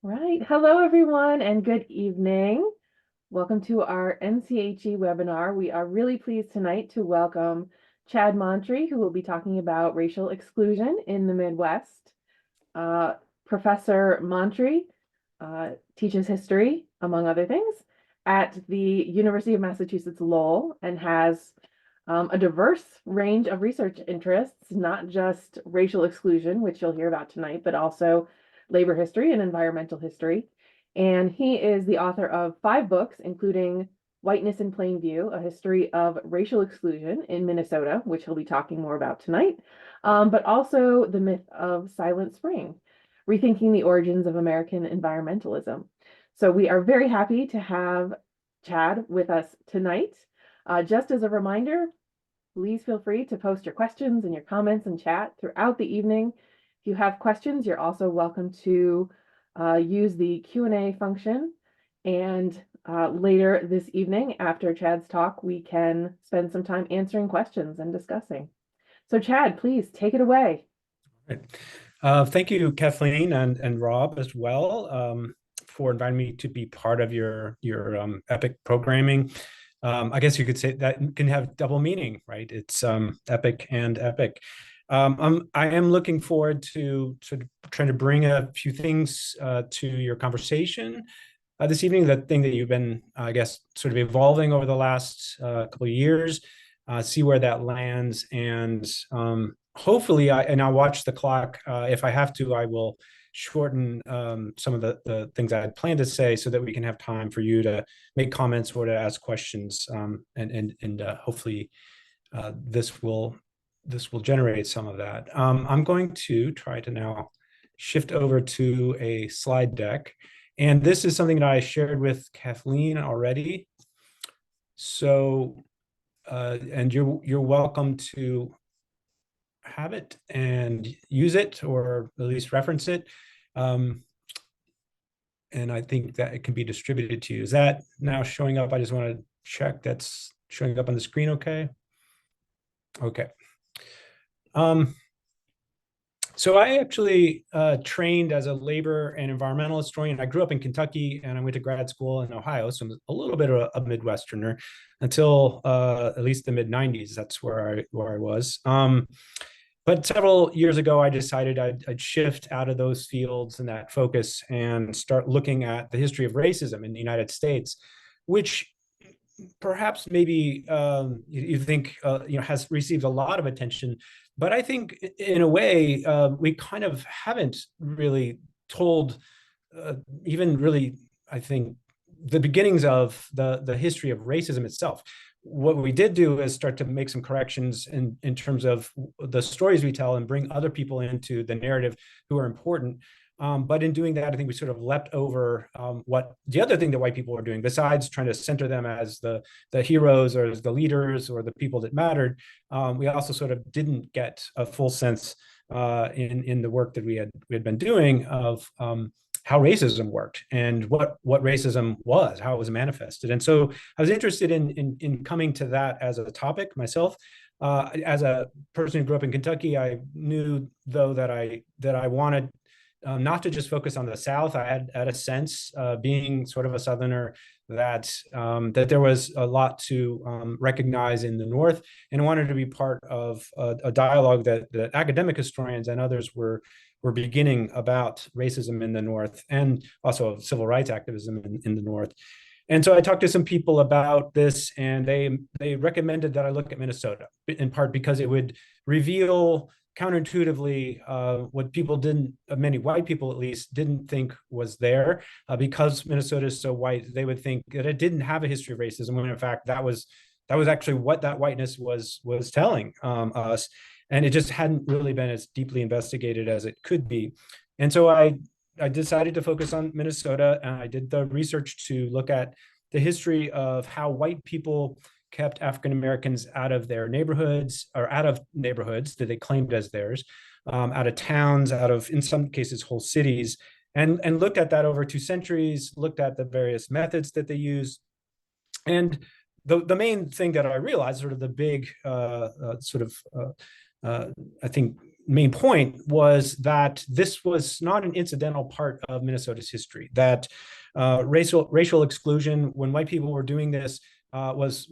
Right. Hello, everyone, and good evening. Welcome to our NCHE webinar. We are really pleased tonight to welcome Chad Montrie, who will be talking about racial exclusion in the Midwest. Professor Montrie teaches history, among other things, at the University of Massachusetts Lowell and has a diverse range of research interests, not just racial exclusion, which you'll hear about tonight, but also labor history and environmental history. And he is the author of 5 books, including Whiteness in Plain View, a history of racial exclusion in Minnesota, which he'll be talking more about tonight, but also The Myth of Silent Spring, Rethinking the Origins of American Environmentalism. So we are very happy to have Chad with us tonight. Just as a reminder, please feel free to post your questions and your comments and chat throughout the evening. If you have questions, you're also welcome to use the Q&A function. And later this evening, after Chad's talk, we can spend some time answering questions and discussing. So Chad, please take it away. Right. Thank you, Kathleen and Rob as well, for inviting me to be part of your EPIC programming. I guess you could say that can have double meaning, right? It's epic and epic. I am looking forward to sort of trying to bring a few things to your conversation this evening. The thing that you've been, I guess, sort of evolving over the last couple of years, see where that lands, and hopefully, I'll watch the clock. If I have to, I will shorten some of the things I had planned to say so that we can have time for you to make comments or to ask questions, and hopefully this will generate some of that. I'm going to try to now shift over to a slide deck, and this is something that I shared with Kathleen already. So, and you're welcome to have it and use it, or at least reference it. And I think that it can be distributed to you. Is that now showing up? I just want to check that's showing up on the screen. Okay. Okay. So I actually trained as a labor and environmental historian. I grew up in Kentucky and I went to grad school in Ohio, so I'm a little bit of a Midwesterner until at least the mid-90s. That's where I was. But several years ago, I decided I'd shift out of those fields and that focus and start looking at the history of racism in the United States, which perhaps maybe you think has received a lot of attention, but I think in a way we kind of haven't really told even really, I think, the beginnings of the history of racism itself. What we did do is start to make some corrections in terms of the stories we tell and bring other people into the narrative who are important. But in doing that, I think we sort of leapt over what the other thing that white people are doing, besides trying to center them as the heroes or as the leaders or the people that mattered. We also sort of didn't get a full sense in the work that we had been doing of how racism worked and what racism was, how it was manifested. And so I was interested in coming to that as a topic myself. As a person who grew up in Kentucky, I knew though that I wanted not to just focus on the South. I had a sense, being sort of a Southerner, that there was a lot to recognize in the North, and I wanted to be part of a dialogue that academic historians and others were beginning about racism in the North, and also civil rights activism in the North. And so I talked to some people about this, and they recommended that I look at Minnesota, in part because it would reveal counterintuitively what people didn't, many white people at least, didn't think was there. Because Minnesota is so white, they would think that it didn't have a history of racism, when in fact that was actually what that whiteness was telling us. And it just hadn't really been as deeply investigated as it could be. And so I decided to focus on Minnesota, and I did the research to look at the history of how white people kept African Americans out of their neighborhoods, or out of neighborhoods that they claimed as theirs, out of towns, out of, in some cases, whole cities, and looked at that over 2 centuries, looked at the various methods that they used. And the main thing that I realized, sort of the big I think main point was that this was not an incidental part of Minnesota's history, that racial exclusion, when white people were doing this, was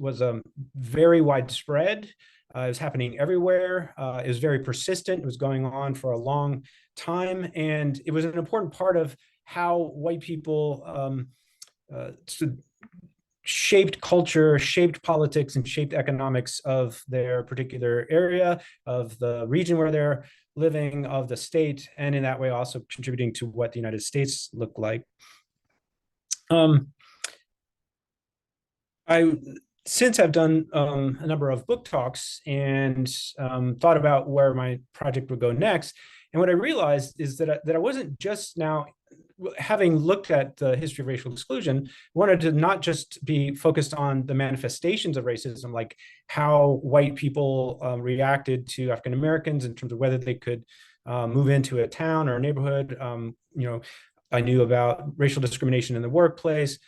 very widespread. It was happening everywhere. It was very persistent. It was going on for a long time. And it was an important part of how white people shaped culture, shaped politics, and shaped economics of their particular area, of the region where they're living, of the state, and in that way also contributing to what the United States looked like. I since I've done a number of book talks and thought about where my project would go next. And what I realized is that I wasn't just now, having looked at the history of racial exclusion, wanted to not just be focused on the manifestations of racism, like how white people reacted to African Americans in terms of whether they could move into a town or a neighborhood. I knew about racial discrimination in the workplace,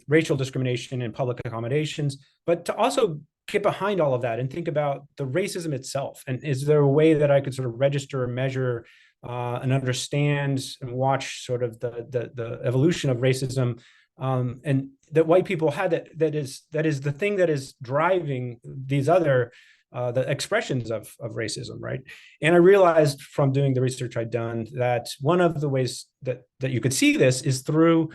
racial discrimination in public accommodations, but to also get behind all of that and think about the racism itself. And is there a way that I could sort of register or measure and understand and watch sort of the evolution of racism, and that white people had that is the thing that is driving these other the expressions of racism, right? And I realized from doing the research I'd done that one of the ways that you could see this is through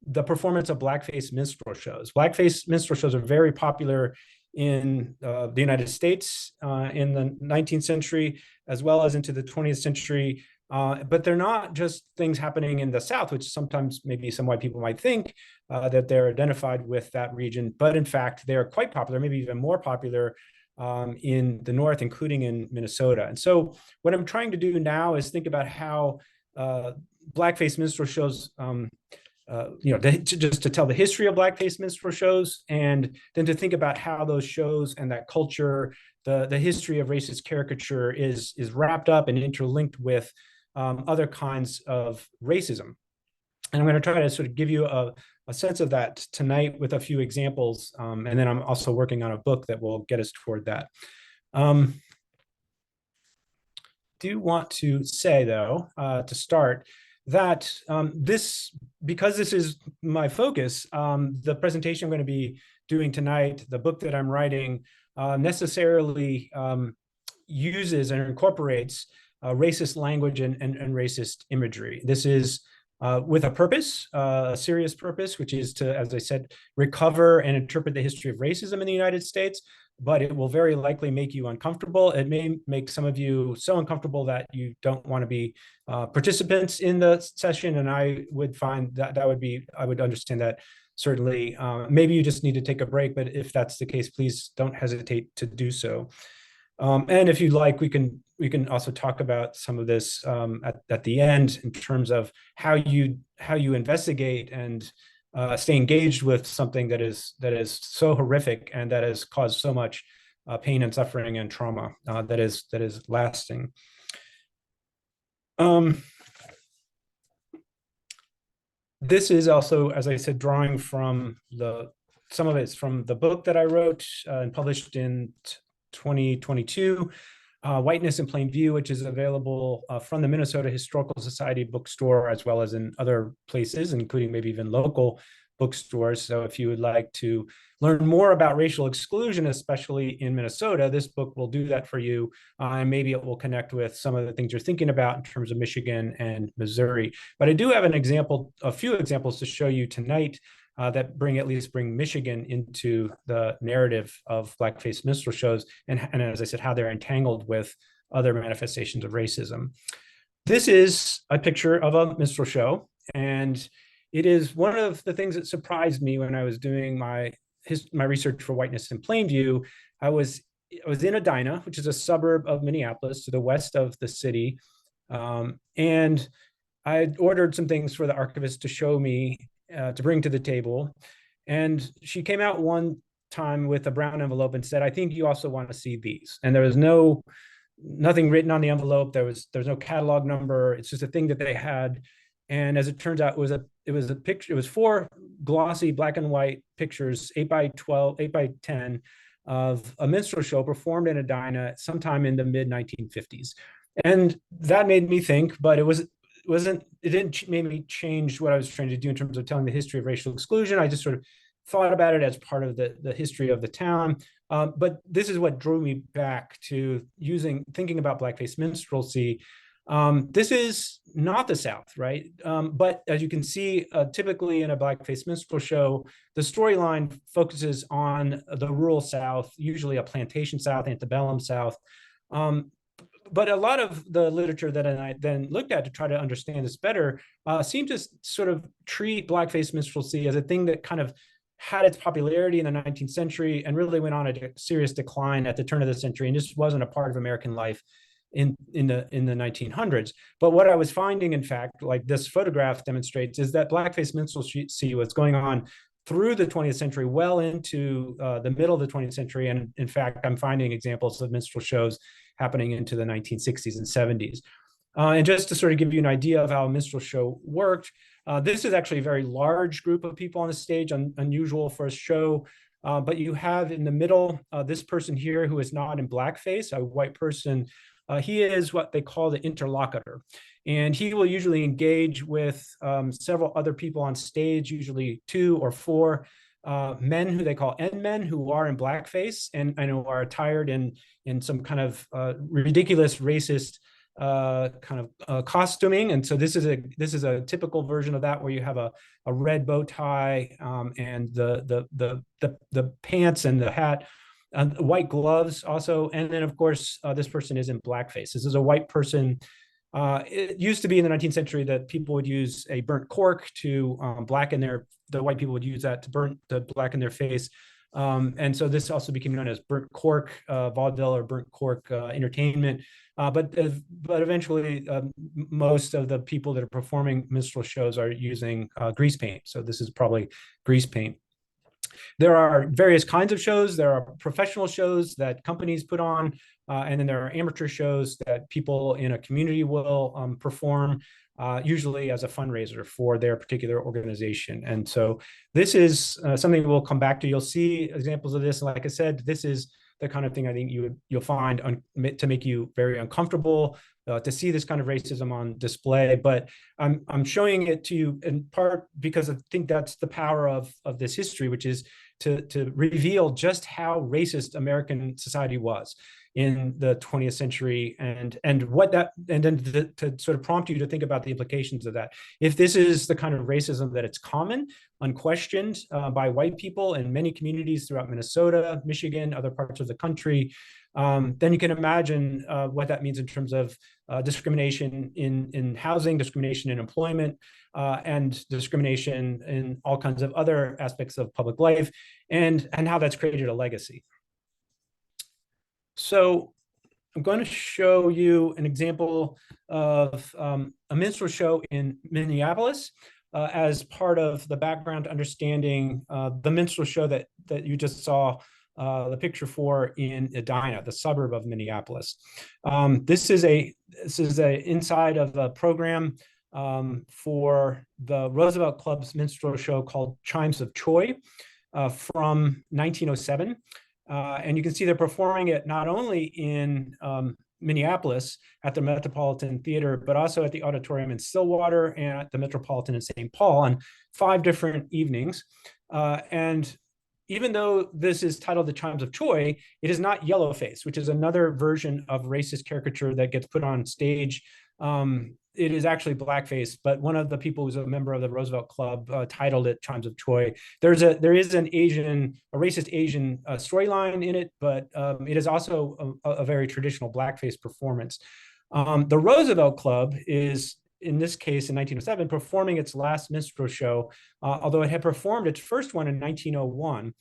the performance of blackface minstrel shows. Blackface minstrel shows are very popular in the United States in the 19th century, as well as into the 20th century. But they're not just things happening in the South, which sometimes maybe some white people might think that they're identified with that region. But in fact, they're quite popular, maybe even more popular in the North, including in Minnesota. And so what I'm trying to do now is think about how blackface minstrel shows just to tell the history of blackface minstrel shows, and then to think about how those shows and that culture, the history of racist caricature is wrapped up and interlinked with other kinds of racism. And I'm going to try to sort of give you a sense of that tonight with a few examples. And then I'm also working on a book that will get us toward that. Do want to say, though, to start, that because this is my focus, the presentation I'm going to be doing tonight, the book that I'm writing, necessarily uses and incorporates racist language and racist imagery. This is with a purpose, a serious purpose, which is to, as I said, recover and interpret the history of racism in the United States, but it will very likely make you uncomfortable. It may make some of you so uncomfortable that you don't want to be participants in the session. And I would find that I would understand that certainly. Maybe you just need to take a break, but if that's the case, please don't hesitate to do so. And if you'd like, we can also talk about some of this at the end in terms of how you investigate and stay engaged with something that is so horrific and that has caused so much pain and suffering and trauma that is lasting. This is also, as I said, drawing from some of it's from the book that I wrote and published in 2022, Whiteness in Plain View, which is available from the Minnesota Historical Society bookstore, as well as in other places, including maybe even local bookstores. So if you would like to learn more about racial exclusion, especially in Minnesota, this book will do that for you. And maybe it will connect with some of the things you're thinking about in terms of Michigan and Missouri. But I do have a few examples to show you tonight that at least bring Michigan into the narrative of blackface minstrel shows, and as I said, how they're entangled with other manifestations of racism. This is a picture of a minstrel show, and it is one of the things that surprised me when I was doing my research for Whiteness in Plain View. I was in Edina, which is a suburb of Minneapolis to the west of the city, and I had ordered some things for the archivist to show me to bring to the table. And she came out one time with a brown envelope and said, "I think you also want to see these." And there was nothing written on the envelope. There's no catalog number. It's just a thing that they had. And as it turns out, it was a picture. It was 4 glossy black and white pictures, 8 by 12, 8 by 10, of a minstrel show performed in Edina sometime in the mid 1950s. And that made me think, but it didn't make me change what I was trying to do in terms of telling the history of racial exclusion. I just sort of thought about it as part of the history of the town. But this is what drew me back to thinking about blackface minstrelsy. This is not the South, right? But as you can see, typically in a blackface minstrel show, the storyline focuses on the rural South, usually a plantation South, antebellum South. But a lot of the literature that I then looked at to try to understand this better seemed to sort of treat blackface minstrelsy as a thing that kind of had its popularity in the 19th century and really went on a serious decline at the turn of the century and just wasn't a part of American life in the 1900s. But what I was finding, in fact, like this photograph demonstrates, is that blackface minstrelsy was going on through the 20th century, well into the middle of the 20th century. And in fact, I'm finding examples of minstrel shows happening into the 1960s and 70s. And just to sort of give you an idea of how a minstrel show worked, this is actually a very large group of people on the stage, unusual for a show. But you have in the middle, this person here who is not in blackface, a white person. He is what they call the interlocutor. And he will usually engage with several other people on stage, usually 2 or 4 men who they call N-men, who are in blackface and who are attired in some kind of ridiculous racist kind of costuming. And so this is a typical version of that, where you have a red bow tie and the pants and the hat, white gloves also. And then of course, this person is in blackface. This is a white person. It used to be in the 19th century that people would use a burnt cork to blacken the white people would use that to blacken their face. And so this also became known as burnt cork vaudeville or burnt cork entertainment. But eventually, most of the people that are performing minstrel shows are using grease paint. So this is probably grease paint. There are various kinds of shows. There are professional shows that companies put on, and then there are amateur shows that people in a community will perform, usually as a fundraiser for their particular organization. And so this is something we'll come back to. You'll see examples of this. Like I said, this is the kind of thing I think you'll find to make you very uncomfortable to see this kind of racism on display. But I'm showing it to you in part because I think that's the power of this history, which is to reveal just how racist American society was in the 20th century, and then to sort of prompt you to think about the implications of that. If this is the kind of racism that it's common, unquestioned by white people in many communities throughout Minnesota, Michigan, other parts of the country, then you can imagine what that means in terms of discrimination in housing, discrimination in employment, and discrimination in all kinds of other aspects of public life, and how that's created a legacy. So I'm going to show you an example of a minstrel show in Minneapolis as part of the background understanding the minstrel show that you just saw the picture for in Edina, the suburb of Minneapolis. This is a inside of a program for the Roosevelt Club's minstrel show called Chimes of Troy from 1907. And you can see they're performing it not only in Minneapolis at the Metropolitan Theater, but also at the Auditorium in Stillwater and at the Metropolitan in St. Paul on 5 different evenings. And even though this is titled The Chimes of Troy, it is not yellowface, which is another version of racist caricature that gets put on stage. It is actually blackface, but one of the people who's a member of the Roosevelt Club titled it Chimes of Troy. There is a racist Asian storyline in it, but it is also a very traditional blackface performance. The Roosevelt Club is, in this case, in 1907, performing its last minstrel show, although it had performed its first one in 1901.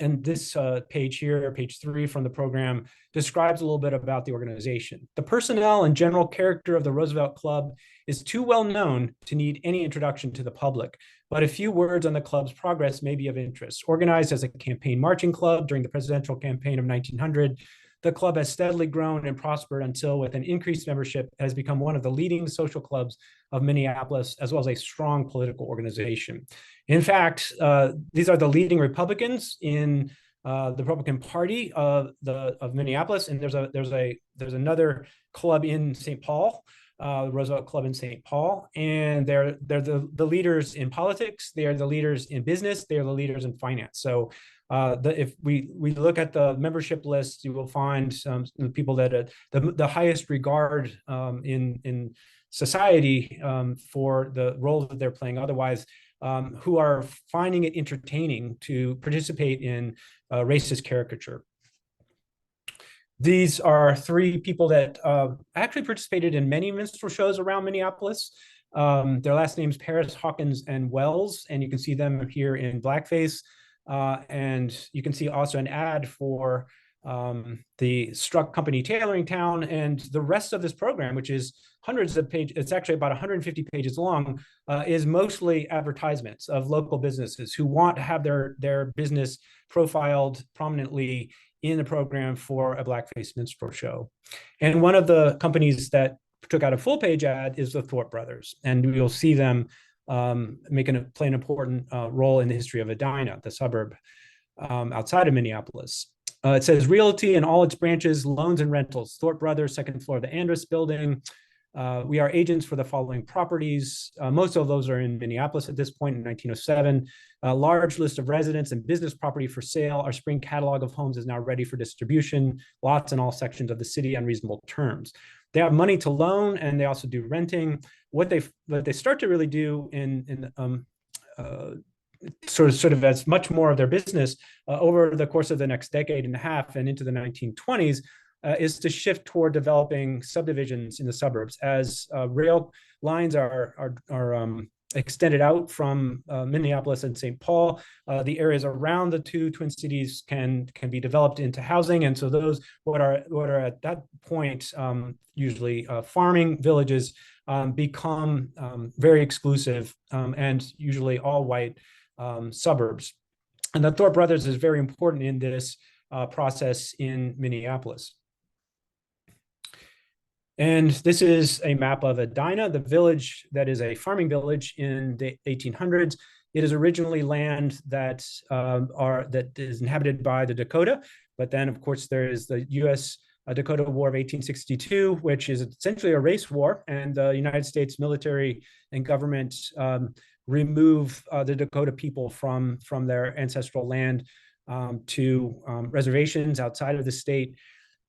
And this page here, page 3 from the program, describes a little bit about the organization. The personnel and general character of the Roosevelt Club is too well known to need any introduction to the public, but a few words on the club's progress may be of interest. Organized as a campaign marching club during the presidential campaign of 1900, the club has steadily grown and prospered until, with an increased membership, it has become one of the leading social clubs of Minneapolis, as well as a strong political organization. In fact, these are the leading Republicans in the Republican Party of Minneapolis, and there's another club in St. Paul, the Roosevelt Club in St. Paul, and they're the leaders in politics. They are the leaders in business. They are the leaders in finance. So if we look at the membership list, you will find people that the highest regard in society for the role that they're playing. Otherwise, who are finding it entertaining to participate in racist caricature. These are three people that actually participated in many minstrel shows around Minneapolis. Their last names Paris, Hawkins, and Wells, and you can see them here in blackface. And you can see also an ad for the Struck Company Tailoring Town, and the rest of this program, which is hundreds of pages, it's actually about 150 pages long, is mostly advertisements of local businesses who want to have their business profiled prominently in the program for a blackface minstrel show. And one of the companies that took out a full page ad is the Thorpe Brothers, and you'll see them play an important role in the history of Edina, the suburb outside of Minneapolis. It says realty in all its branches, loans and rentals, Thorpe Brothers, second floor of the Andrus building. We are agents for the following properties. Most of those are in Minneapolis at this point in 1907. A large list of residence and business property for sale. Our spring catalog of homes is now ready for distribution. Lots in all sections of the city on reasonable terms. They have money to loan, and they also do renting. What they start to really do in sort of as much more of their business over the course of the next decade and a half and into the 1920s is to shift toward developing subdivisions in the suburbs as rail lines are extended out from Minneapolis and St. Paul. The areas around the two Twin Cities can be developed into housing, and so those what are at that point usually farming villages become very exclusive and usually all white suburbs. And the Thorpe Brothers is very important in this process in Minneapolis. And this is a map of Edina, the village that is a farming village in the 1800s. It is originally land that is inhabited by the Dakota, but then of course there is the U.S. Dakota War of 1862, which is essentially a race war, and the United States military and government remove the Dakota people from their ancestral land to reservations outside of the state.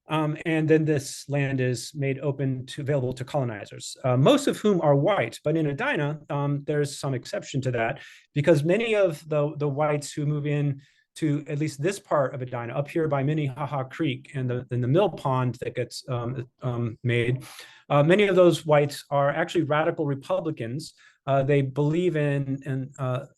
And then this land is made available to colonizers, most of whom are white. But in Edina, there's some exception to that, because many of the whites who move in to at least this part of Edina, up here by Minnehaha Creek and the mill pond that gets made, many of those whites are actually radical Republicans. They believe in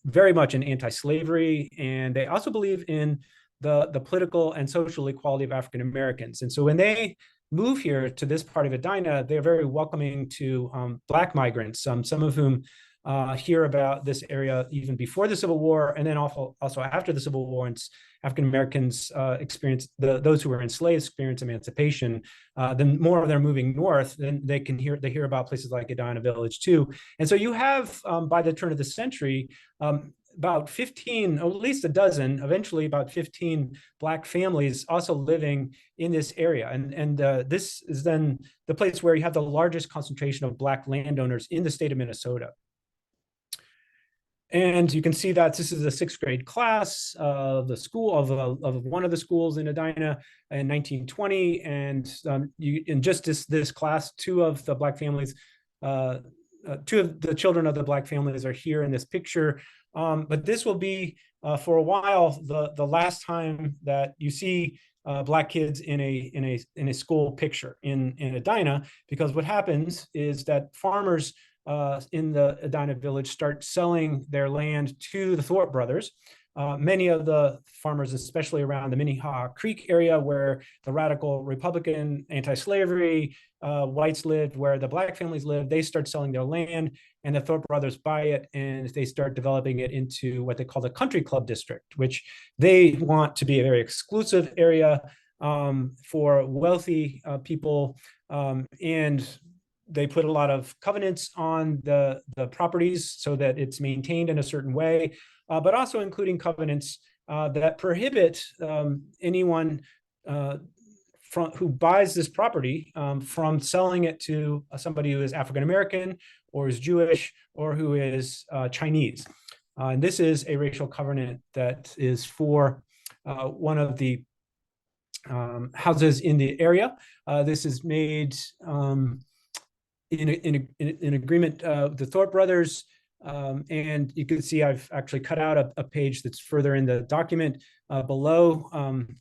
very much in anti-slavery, and they also believe in the political and social equality of African Americans. And so when they move here to this part of Edina, they're very welcoming to Black migrants, some of whom hear about this area even before the Civil War, and then also after the Civil War, and African Americans experience, those who were enslaved experience emancipation. Then more of them moving north, then they hear about places like Edina Village too. And so you have, by the turn of the century, about 15, or at least a dozen, eventually about 15 Black families also living in this area. And this is then the place where you have the largest concentration of Black landowners in the state of Minnesota. And you can see that this is a sixth grade class of the school of one of the schools in Edina in 1920. And in just this class, two of the Black families, two of the children of the Black families are here in this picture. But this will be, for a while, the last time that you see Black kids in a school picture in Edina, because what happens is that farmers in the Edina village start selling their land to the Thorpe brothers. Many of the farmers, especially around the Minnehaha Creek area where the radical Republican anti-slavery whites lived, where the Black families lived, they start selling their land, and the Thorpe brothers buy it, and they start developing it into what they call the country club district, which they want to be a very exclusive area for wealthy people, and they put a lot of covenants on the properties so that it's maintained in a certain way, but also including covenants that prohibit anyone who buys this property from selling it to somebody who is African American or is Jewish or who is Chinese. And this is a racial covenant that is for one of the houses in the area. This is made in agreement with the Thorpe brothers. And you can see I've actually cut out a page that's further in the document below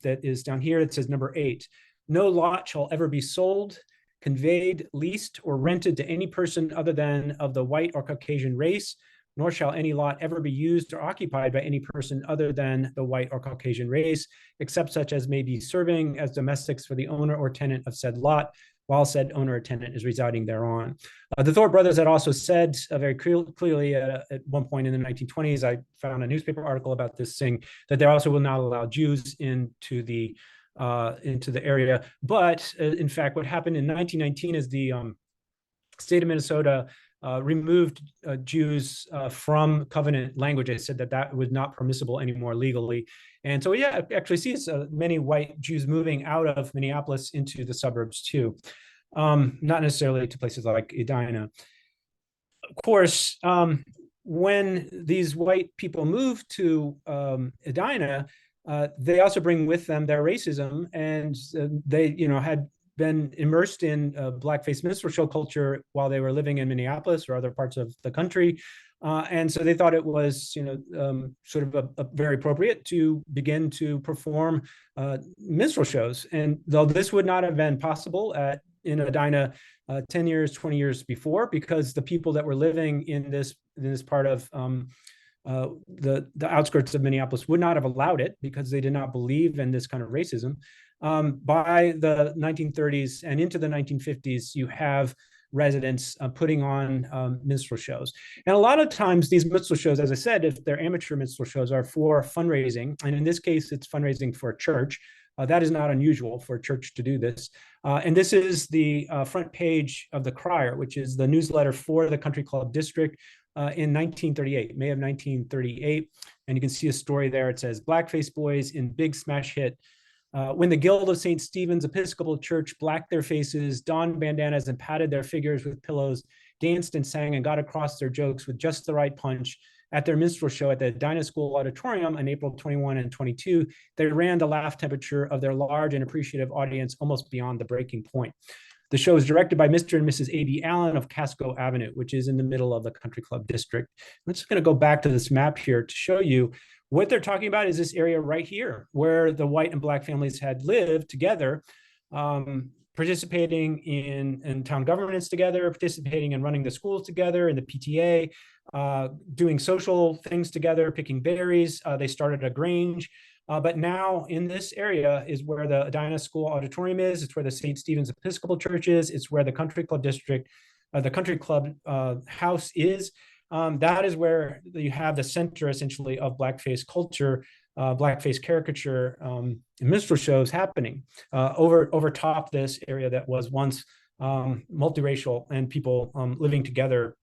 that is down here. It says number 8. No lot shall ever be sold, conveyed, leased, or rented to any person other than of the white or Caucasian race, nor shall any lot ever be used or occupied by any person other than the white or Caucasian race, except such as may be serving as domestics for the owner or tenant of said lot, while said owner or tenant is residing thereon. The Thorpe brothers had also said very clearly at one point in the 1920s, I found a newspaper article about this, saying that they also will not allow Jews into the area. But in fact, what happened in 1919 is the state of Minnesota removed Jews from covenant language. They said that that was not permissible anymore legally. And so, yeah, actually sees many white Jews moving out of Minneapolis into the suburbs too, not necessarily to places like Edina. Of course, when these white people move to Edina, they also bring with them their racism, and they, had been immersed in blackface minstrel show culture while they were living in Minneapolis or other parts of the country. And so they thought it was, sort of a very appropriate to begin to perform minstrel shows. And though this would not have been possible in Edina 10 years, 20 years before, because the people that were living in this part of the outskirts of Minneapolis would not have allowed it because they did not believe in this kind of racism. By the 1930s and into the 1950s, you have residents putting on minstrel shows. And a lot of times these minstrel shows, as I said, if they're amateur minstrel shows, are for fundraising. And in this case, it's fundraising for a church. That is not unusual for a church to do this. And this is the front page of the Crier, which is the newsletter for the Country Club District in 1938, May of 1938. And you can see a story there. It says, Blackface Boys in big smash hit. When the Guild of St. Stephen's Episcopal Church blacked their faces, donned bandanas and patted their figures with pillows, danced and sang and got across their jokes with just the right punch at their minstrel show at the Edina School Auditorium on April 21 and 22, they ran the laugh temperature of their large and appreciative audience almost beyond the breaking point. The show is directed by Mr. and Mrs. A.B. Allen of Casco Avenue, which is in the middle of the Country Club District. I'm just going to go back to this map here to show you what they're talking about is this area right here where the white and black families had lived together, participating in town governments together, participating in running the schools together, in the PTA, doing social things together, picking berries. They started a grange. But now in this area is where the Edina School Auditorium is. It's where the St. Stephen's Episcopal Church is. It's where the Country Club District, the Country Club House is. That is where you have the center, essentially, of blackface culture, blackface caricature, and minstrel shows happening over top this area that was once multiracial and people living together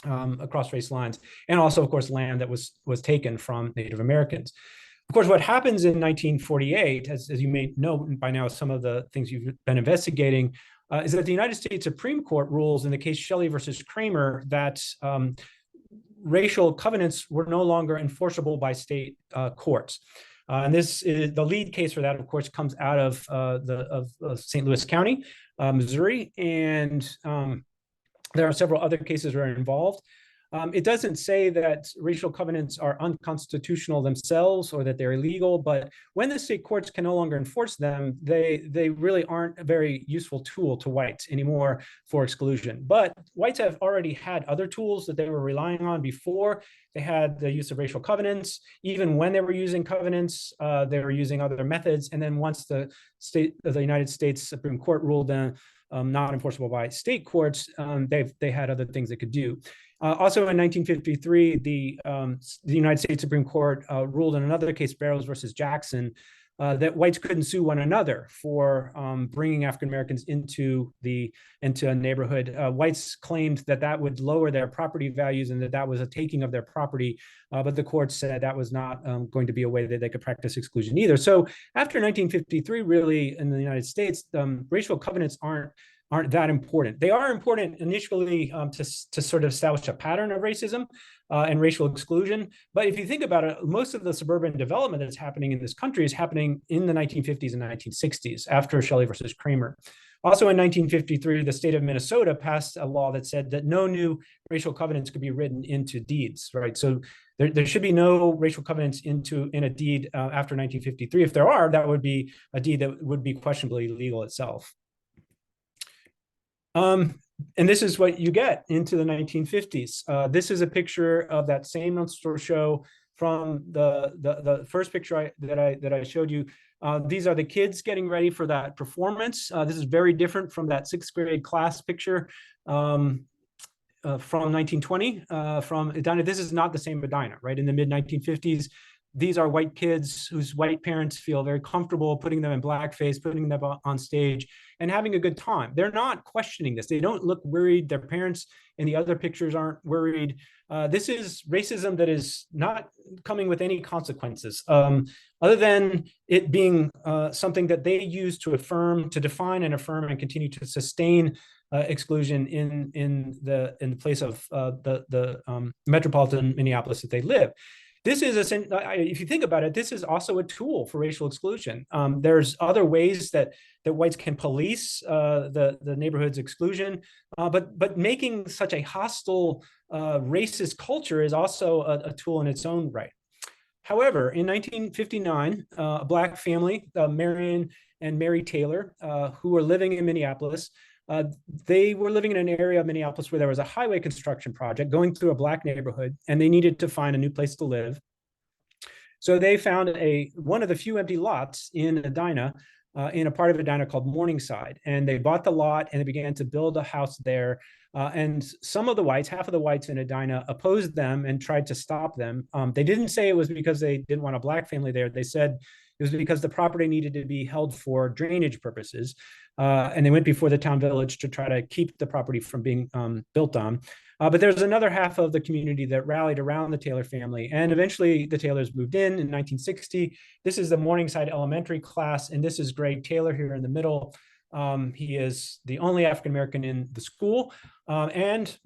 across race lines, and also, of course, land that was taken from Native Americans. Of course, what happens in 1948, as you may know by now, some of the things you've been investigating, is that the United States Supreme Court rules in the case Shelley versus Kramer that racial covenants were no longer enforceable by state courts. And this is the lead case for that, of course, comes out of St. Louis County, Missouri, and there are several other cases that are involved. It doesn't say that racial covenants are unconstitutional themselves or that they're illegal, but when the state courts can no longer enforce them, they really aren't a very useful tool to whites anymore for exclusion. But whites have already had other tools that they were relying on before. They had the use of racial covenants. Even when they were using covenants, they were using other methods. And then once the United States Supreme Court ruled them not enforceable by state courts, they had other things they could do. Also in 1953, the United States Supreme Court ruled in another case, Barrows versus Jackson, that whites couldn't sue one another for bringing African Americans into a neighborhood. Whites claimed that that would lower their property values and that that was a taking of their property, but the courts said that was not going to be a way that they could practice exclusion either. So after 1953, really in the United States, racial covenants aren't that important. They are important initially to sort of establish a pattern of racism and racial exclusion. But if you think about it, most of the suburban development that's happening in this country is happening in the 1950s and 1960s after Shelley versus Kramer. Also in 1953, the state of Minnesota passed a law that said that no new racial covenants could be written into deeds, right? So there should be no racial covenants in a deed after 1953. If there are, that would be a deed that would be questionably legal itself. And this is what you get into the 1950s. This is a picture of that same minstrel show from the first picture that I showed you. These are the kids getting ready for that performance. This is very different from that 6th grade class picture from 1920 from Edina. This is not the same Edina, right? In the mid 1950s, these are white kids whose white parents feel very comfortable putting them in blackface, putting them on stage and having a good time. They're not questioning this. They don't look worried. Their parents in the other pictures aren't worried. This is racism that is not coming with any consequences, other than it being something that they use to define and affirm and continue to sustain exclusion in the place of the metropolitan Minneapolis that they live. This is, if you think about it, this is also a tool for racial exclusion. There's other ways that whites can police the neighborhood's exclusion, but making such a hostile racist culture is also a tool in its own right. However, in 1959, a Black family, Marion and Mary Taylor, who were living in Minneapolis, they were living in an area of Minneapolis where there was a highway construction project going through a Black neighborhood, and they needed to find a new place to live. So they found one of the few empty lots in Edina, in a part of Edina called Morningside, and they bought the lot and they began to build a house there. And some of the whites, half of the whites in Edina, opposed them and tried to stop them. They didn't say it was because they didn't want a Black family there. They said it was because the property needed to be held for drainage purposes. And they went before the town village to try to keep the property from being built on. But there's another half of the community that rallied around the Taylor family. And eventually the Taylors moved in 1960. This is the Morningside Elementary class. And this is Greg Taylor here in the middle. He is the only African-American in the school. And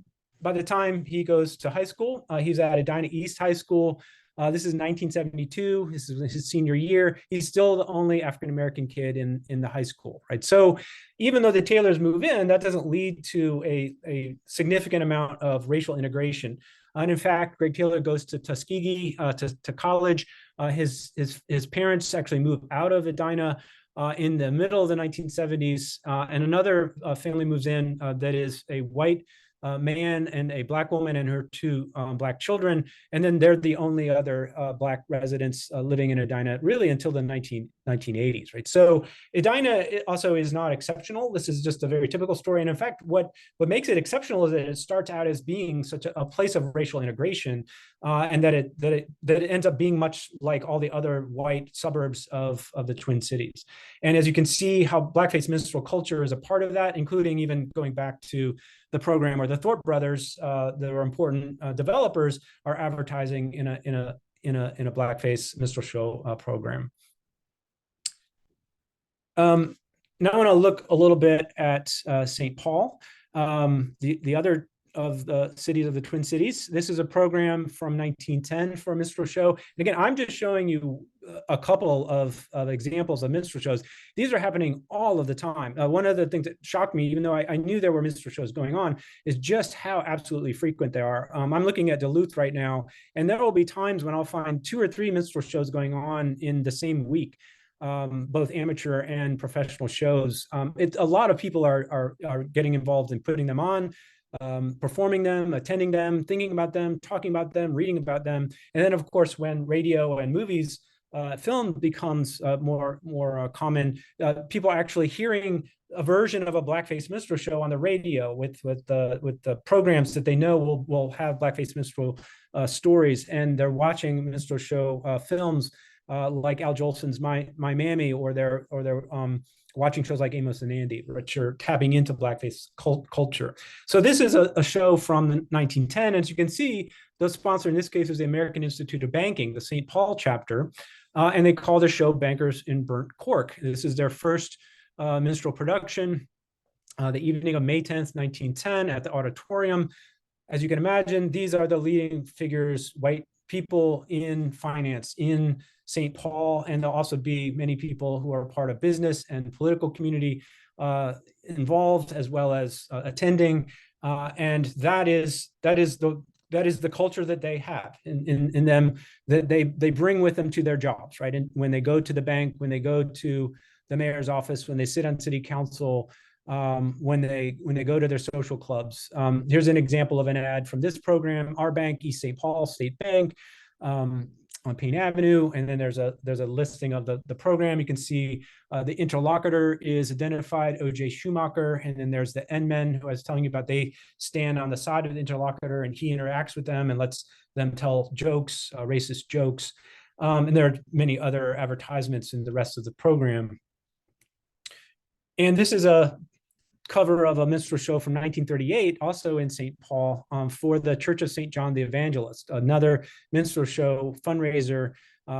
by the time he goes to high school, he's at Edina East High School. This is 1972. This is his senior year. He's still the only African-American kid in the high school, right? So even though the Taylors move in, that doesn't lead to a significant amount of racial integration. And in fact, Greg Taylor goes to Tuskegee to college. His parents actually move out of Edina in the middle of the 1970s. And another family moves in that is a white man and a Black woman and her two Black children. And then they're the only other Black residents living in Edina really until the 1980s, right? So Edina also is not exceptional. This is just a very typical story. And in fact, what makes it exceptional is that it starts out as being such a place of racial integration, and that it ends up being much like all the other white suburbs of the Twin Cities. And as you can see how blackface minstrel culture is a part of that, including even going back to the program where the Thorpe brothers, that were important developers, are advertising in a blackface minstrel show program. Now I want to look a little bit at St. Paul, the other of the cities of the Twin Cities. This is a program from 1910 for a minstrel show. And again, I'm just showing you a couple of examples of minstrel shows. These are happening all of the time. One of the things that shocked me, even though I knew there were minstrel shows going on, is just how absolutely frequent they are. I'm looking at Duluth right now, and there will be times when I'll find 2 or 3 minstrel shows going on in the same week. Both amateur and professional shows. A lot of people are getting involved in putting them on, performing them, attending them, thinking about them, talking about them, reading about them. And then, of course, when radio and movies, film becomes more common, people are actually hearing a version of a blackface minstrel show on the radio with the programs that they know will have blackface minstrel stories, and they're watching minstrel show films like Al Jolson's My Mammy, or they're watching shows like Amos and Andy, which are tapping into blackface culture. So this is a show from the 1910. As you can see, the sponsor in this case is the American Institute of Banking, the St. Paul chapter, and they call the show Bankers in Burnt Cork. This is their first minstrel production, the evening of May 10th, 1910, at the auditorium. As you can imagine, these are the leading figures, white people in finance in St. Paul, and there'll also be many people who are part of business and political community involved, as well as attending. And that is the culture that they have in them, that they bring with them to their jobs, right? And when they go to the bank, when they go to the mayor's office, when they sit on city council, when they go to their social clubs. Here's an example of an ad from this program: Our Bank, East St. Paul State Bank, on Payne Avenue. And then there's a listing of the program. You can see the interlocutor is identified, O.J. Schumacher, and then there's the N-men who I was telling you about. They stand on the side of the interlocutor, and he interacts with them and lets them tell jokes, racist jokes. And there are many other advertisements in the rest of the program. And this is a cover of a minstrel show from 1938, also in St. Paul, for the Church of St. John the Evangelist, another minstrel show fundraiser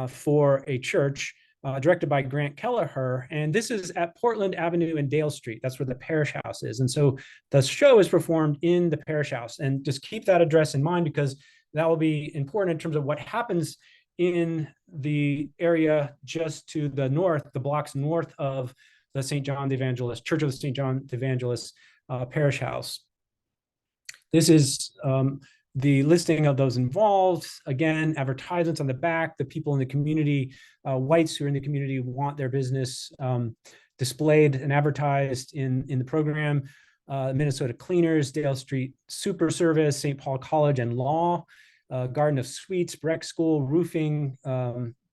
for a church, directed by Grant Kelleher. And this is at Portland Avenue and Dale Street. That's where the parish house is. And so the show is performed in the parish house. And just keep that address in mind, because that will be important in terms of what happens in the area just to the north, the blocks north of the St. John the Evangelist, Church of the St. John the Evangelist parish house. This is the listing of those involved. Again, advertisements on the back, the people in the community, whites who are in the community want their business displayed and advertised in the program. Minnesota Cleaners, Dale Street Super Service, St. Paul College and Law, Garden of Sweets, Breck School, Roofing,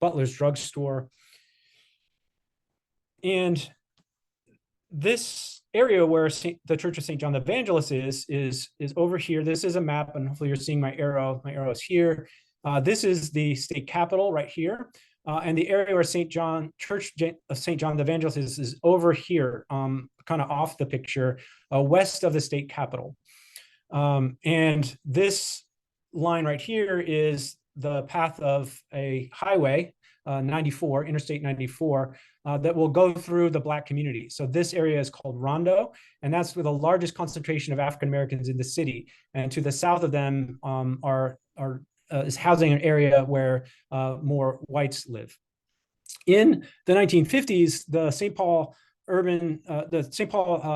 Butler's Drugstore. And this area where the Church of St. John the Evangelist is over here. This is a map, and hopefully you're seeing my arrow. My arrow is here. This is the state capitol right here. And the area where Church of St. John the Evangelist is over here, kind of off the picture, west of the state capitol. And this line right here is the path of a highway, 94, Interstate 94, that will go through the Black community. So this area is called Rondo, and that's where the largest concentration of African Americans in the city. And to the south of them is housing an area where more whites live. In the 1950s, the St. Paul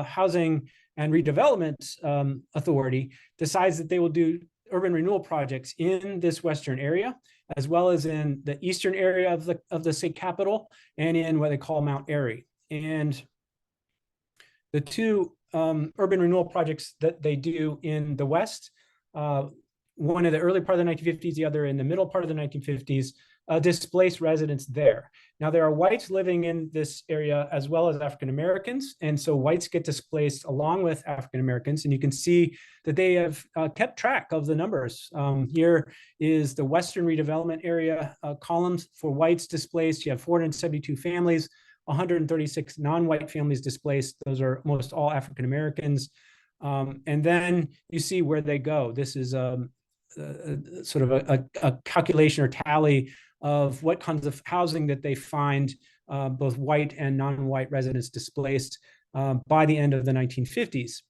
Housing and Redevelopment Authority decides that they will do urban renewal projects in this western area, as well as in the eastern area of the state capitol and in what they call Mount Airy. And the two urban renewal projects that they do in the west, one in the early part of the 1950s, the other in the middle part of the 1950s, displaced residents there. Now, there are whites living in this area as well as African Americans, and so whites get displaced along with African Americans, and you can see that they have kept track of the numbers. Here is the Western redevelopment area columns for whites displaced. You have 472 families, 136 non-white families displaced. Those are almost all African Americans. And then you see where they go. This is sort of a calculation or tally of what kinds of housing that they find both white and non-white residents displaced by the end of the 1950s.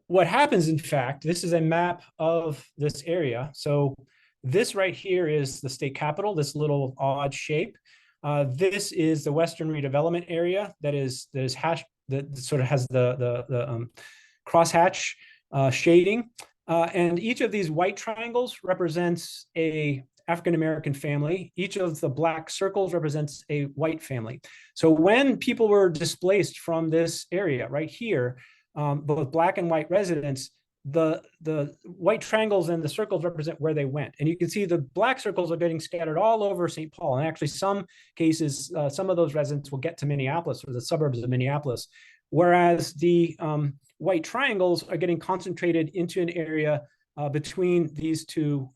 What happens, in fact, this is a map of this area. So this right here is the state capitol, this little odd shape. This is the Western redevelopment area that is hashed, that sort of has the crosshatch shading. And each of these white triangles represents a African-American family. Each of the black circles represents a white family. So when people were displaced from this area right here, both black and white residents, the white triangles and the circles represent where they went. And you can see the black circles are getting scattered all over St. Paul. And actually some cases, some of those residents will get to Minneapolis or the suburbs of Minneapolis, whereas the white triangles are getting concentrated into an area between these two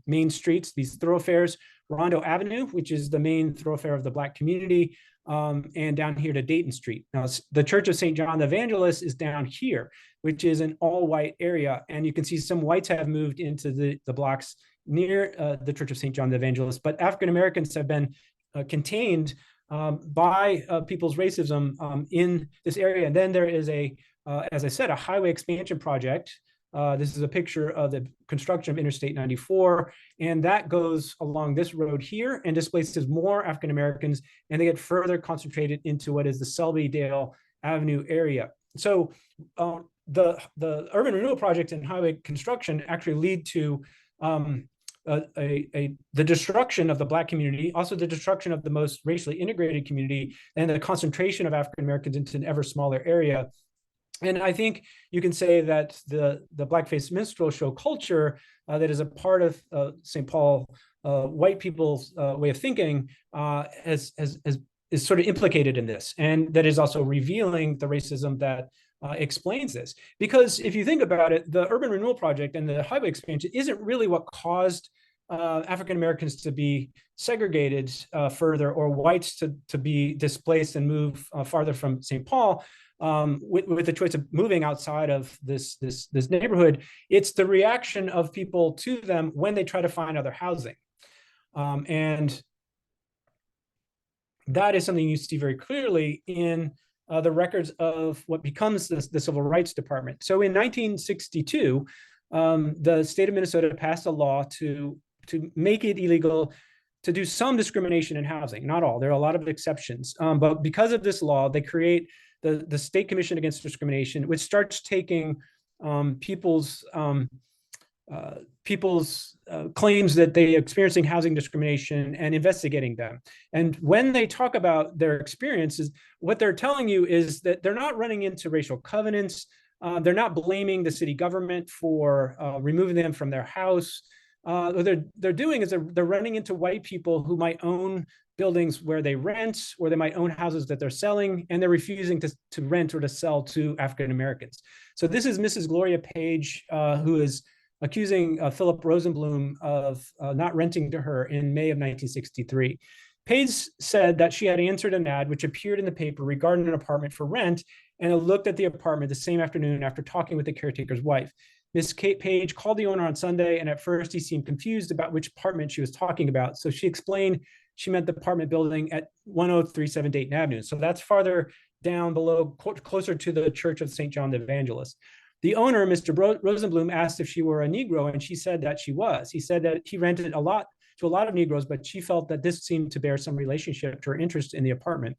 main streets, these thoroughfares, Rondo Avenue, which is the main thoroughfare of the Black community, and down here to Dayton Street. Now, the Church of St. John the Evangelist is down here, which is an all-white area. And you can see some whites have moved into the blocks near the Church of St. John the Evangelist, but African-Americans have been contained by people's racism in this area. And then there is as I said, a highway expansion project. This is a picture of the construction of Interstate 94, and that goes along this road here and displaces more African Americans, and they get further concentrated into what is the Selby-Dale Avenue area. So the urban renewal project and highway construction actually lead to the destruction of the Black community, also the destruction of the most racially integrated community, and the concentration of African Americans into an ever smaller area. And I think you can say that the blackface minstrel show culture that is a part of St. Paul white people's way of thinking is sort of implicated in this, and that is also revealing the racism that explains this. Because if you think about it, the urban renewal project and the highway expansion isn't really what caused African Americans to be segregated further, or whites to be displaced and move farther from St. Paul. With the choice of moving outside of this neighborhood, it's the reaction of people to them when they try to find other housing. And that is something you see very clearly in the records of what becomes the Civil Rights Department. So in 1962, the state of Minnesota passed a law to make it illegal to do some discrimination in housing, not all. There are a lot of exceptions. But because of this law, they create the State Commission Against Discrimination, which starts taking people's claims that they are experiencing housing discrimination and investigating them. And when they talk about their experiences, what they're telling you is that they're not running into racial covenants. They're not blaming the city government for removing them from their house. What they're doing is they're running into white people who might own buildings where they rent, or they might own houses that they're selling, and they're refusing to rent or to sell to African Americans. So this is Mrs. Gloria Page, who is accusing Philip Rosenblum of not renting to her in May of 1963. Page said that she had answered an ad which appeared in the paper regarding an apartment for rent, and looked at the apartment the same afternoon after talking with the caretaker's wife. Miss Kate Page called the owner on Sunday, and at first he seemed confused about which apartment she was talking about. So she explained she meant the apartment building at 1037 Dayton Avenue. So that's farther down below, closer to the Church of St. John the Evangelist. The owner, Mr. Rosenblum, asked if she were a Negro, and she said that she was. He said that he rented to a lot of Negroes, but she felt that this seemed to bear some relationship to her interest in the apartment.